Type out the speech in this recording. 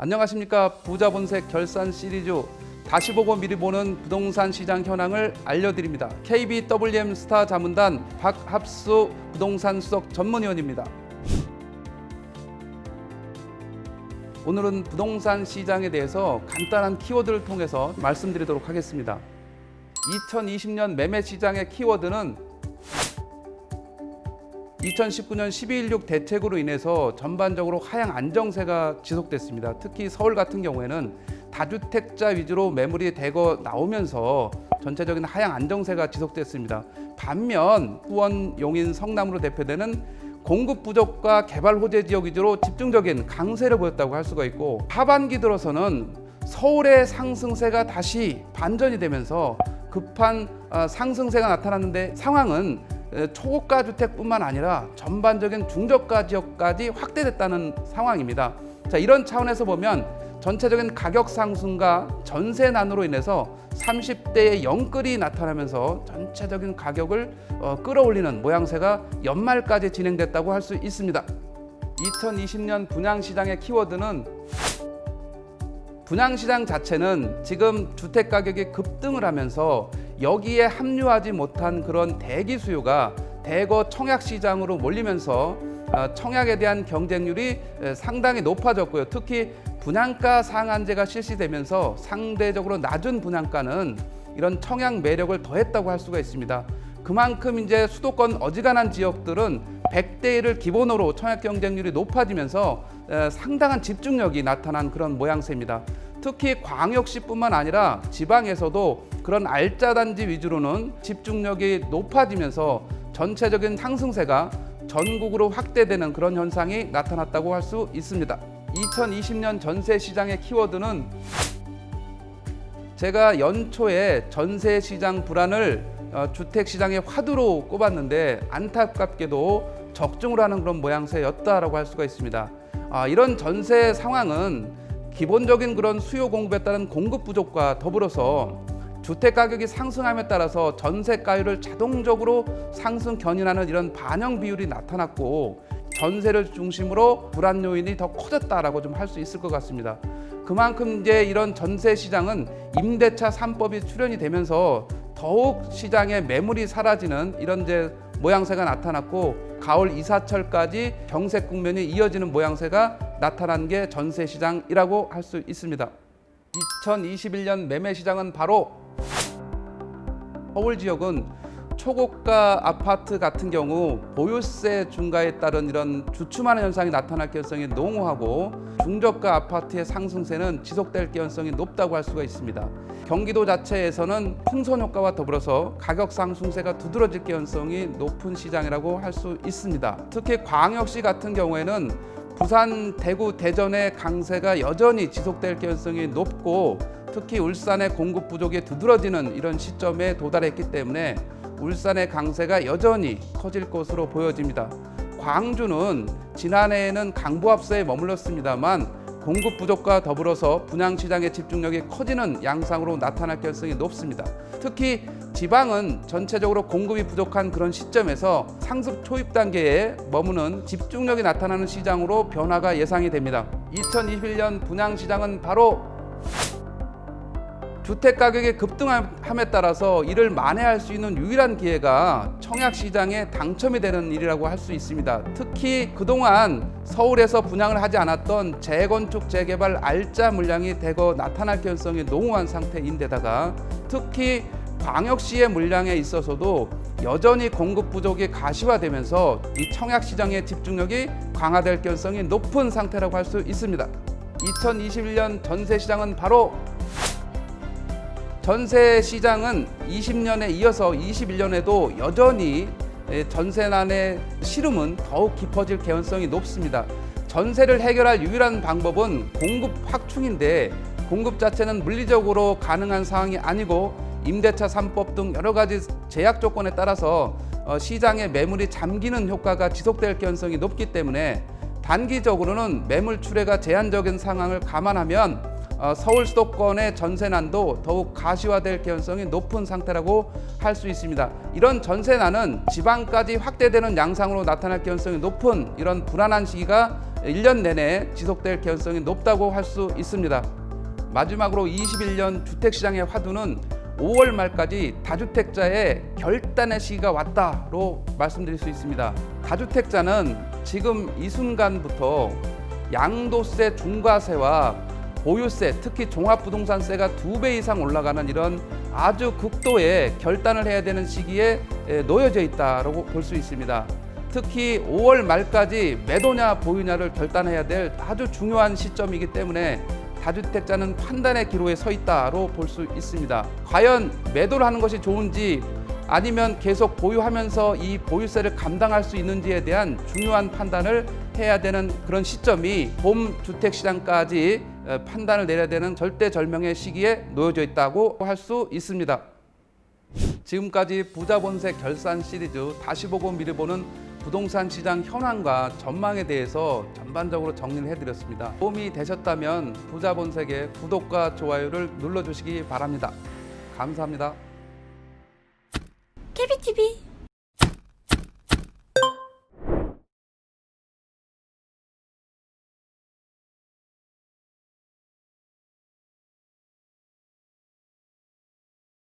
안녕하십니까. 부자본색 결산 시리즈 다시 보고 미리 보는 부동산 시장 현황을 알려드립니다. KBWM 스타 자문단 박합수 부동산 수석 전문위원입니다. 오늘은 부동산 시장에 대해서 간단한 키워드를 통해서 말씀드리도록 하겠습니다. 2020년 매매 시장의 키워드는 2019년 12.16 대책으로 인해서 전반적으로 하향 안정세가 지속됐습니다. 특히 서울 같은 경우에는 다주택자 위주로 매물이 대거 나오면서 전체적인 하향 안정세가 지속됐습니다. 반면 수원, 용인, 성남으로 대표되는 공급 부족과 개발 호재 지역 위주로 집중적인 강세를 보였다고 할 수가 있고, 하반기 들어서는 서울의 상승세가 다시 반전이 되면서 급한 상승세가 나타났는데, 상황은 초고가 주택뿐만 아니라 전반적인 중저가 지역까지 확대됐다는 상황입니다. 자, 이런 차원에서 보면 전체적인 가격 상승과 전세난으로 인해서 30대의 영끌이 나타나면서 전체적인 가격을 끌어올리는 모양새가 연말까지 진행됐다고 할 수 있습니다. 2020년 분양시장의 키워드는, 분양시장 자체는 지금 주택가격이 급등을 하면서 여기에 합류하지 못한 그런 대기 수요가 대거 청약시장으로 몰리면서 청약에 대한 경쟁률이 상당히 높아졌고요. 특히 분양가 상한제가 실시되면서 상대적으로 낮은 분양가는 이런 청약 매력을 더했다고 할 수가 있습니다. 그만큼 이제 수도권 어지간한 지역들은 100대 1을 기본으로 청약 경쟁률이 높아지면서 상당한 집중력이 나타난 그런 모양새입니다. 특히 광역시뿐만 아니라 지방에서도 그런 알짜 단지 위주로는 집중력이 높아지면서 전체적인 상승세가 전국으로 확대되는 그런 현상이 나타났다고 할 수 있습니다. 2020년 전세 시장의 키워드는, 제가 연초에 전세 시장 불안을 주택 시장의 화두로 꼽았는데 안타깝게도 적중을 하는 그런 모양새였다라고 할 수가 있습니다. 이런 전세 상황은 기본적인 그런 수요 공급에 따른 공급 부족과 더불어서 주택 가격이 상승함에 따라서 전세가율을 자동적으로 상승 견인하는 이런 반영 비율이 나타났고, 전세를 중심으로 불안 요인이 더 커졌다라고 좀 할 수 있을 것 같습니다. 그만큼 이제 이런 전세 시장은 임대차 3법이 출현이 되면서 더욱 시장에 매물이 사라지는 이런 이제 모양새가 나타났고, 가을 이사철까지 경색 국면이 이어지는 모양새가 나타난 게 전세 시장이라고 할 수 있습니다. 2021년 매매 시장은 바로 서울 지역은 초고가 아파트 같은 경우 보유세 중과에 따른 이런 주춤하는 현상이 나타날 가능성이 농후하고, 중저가 아파트의 상승세는 지속될 가능성이 높다고 할 수가 있습니다. 경기도 자체에서는 풍선 효과와 더불어서 가격 상승세가 두드러질 가능성이 높은 시장이라고 할 수 있습니다. 특히 광역시 같은 경우에는 부산, 대구, 대전의 강세가 여전히 지속될 가능성이 높고, 특히 울산의 공급 부족이 두드러지는 이런 시점에 도달했기 때문에 울산의 강세가 여전히 커질 것으로 보여집니다. 광주는 지난해에는 강보합세에 머물렀습니다만 공급 부족과 더불어서 분양시장의 집중력이 커지는 양상으로 나타날 가능성이 높습니다. 특히 지방은 전체적으로 공급이 부족한 그런 시점에서 상습 초입 단계에 머무는 집중력이 나타나는 시장으로 변화가 예상이 됩니다. 2021년 분양시장은 바로 주택 가격이 급등함에 따라서 이를 만회할 수 있는 유일한 기회가 청약 시장에 당첨이 되는 일이라고 할 수 있습니다. 특히 그동안 서울에서 분양을 하지 않았던 재건축, 재개발 알짜 물량이 대거 나타날 가능성이 농후한 상태인데다가, 특히 광역시의 물량에 있어서도 여전히 공급 부족이 가시화되면서 이 청약 시장의 집중력이 강화될 가능성이 높은 상태라고 할 수 있습니다. 2021년 전세 시장은 바로, 전세 시장은 20년에 이어서 21년에도 여전히 전세난의 시름은 더욱 깊어질 가능성이 높습니다. 전세를 해결할 유일한 방법은 공급 확충인데, 공급 자체는 물리적으로 가능한 상황이 아니고 임대차 3법 등 여러 가지 제약 조건에 따라서 시장의 매물이 잠기는 효과가 지속될 가능성이 높기 때문에 단기적으로는 매물 출회가 제한적인 상황을 감안하면 서울 수도권의 전세난도 더욱 가시화될 가능성이 높은 상태라고 할 수 있습니다. 이런 전세난은 지방까지 확대되는 양상으로 나타날 가능성이 높은 이런 불안한 시기가 1년 내내 지속될 개연성이 높다고 할 수 있습니다. 마지막으로 21년 주택시장의 화두는 5월 말까지 다주택자의 결단의 시기가 왔다로 말씀드릴 수 있습니다. 다주택자는 지금 이 순간부터 양도세 중과세와 보유세, 특히 종합부동산세가 2배 이상 올라가는 이런 아주 극도의 결단을 해야 되는 시기에 놓여져 있다고 볼 수 있습니다. 특히 5월 말까지 매도냐 보유냐를 결단해야 될 아주 중요한 시점이기 때문에 다주택자는 판단의 기로에 서 있다로 볼 수 있습니다. 과연 매도를 하는 것이 좋은지 아니면 계속 보유하면서 이 보유세를 감당할 수 있는지에 대한 중요한 판단을 해야 되는 그런 시점이 봄 주택시장까지 판단을 내려야 되는 절대절명의 시기에 놓여져 있다고 할 수 있습니다. 지금까지 부자본색 결산 시리즈 다시 보고 미리 보는 부동산 시장 현황과 전망에 대해서 전반적으로 정리를 해드렸습니다. 도움이 되셨다면 부자본색의 구독과 좋아요를 눌러주시기 바랍니다. 감사합니다. 케비TV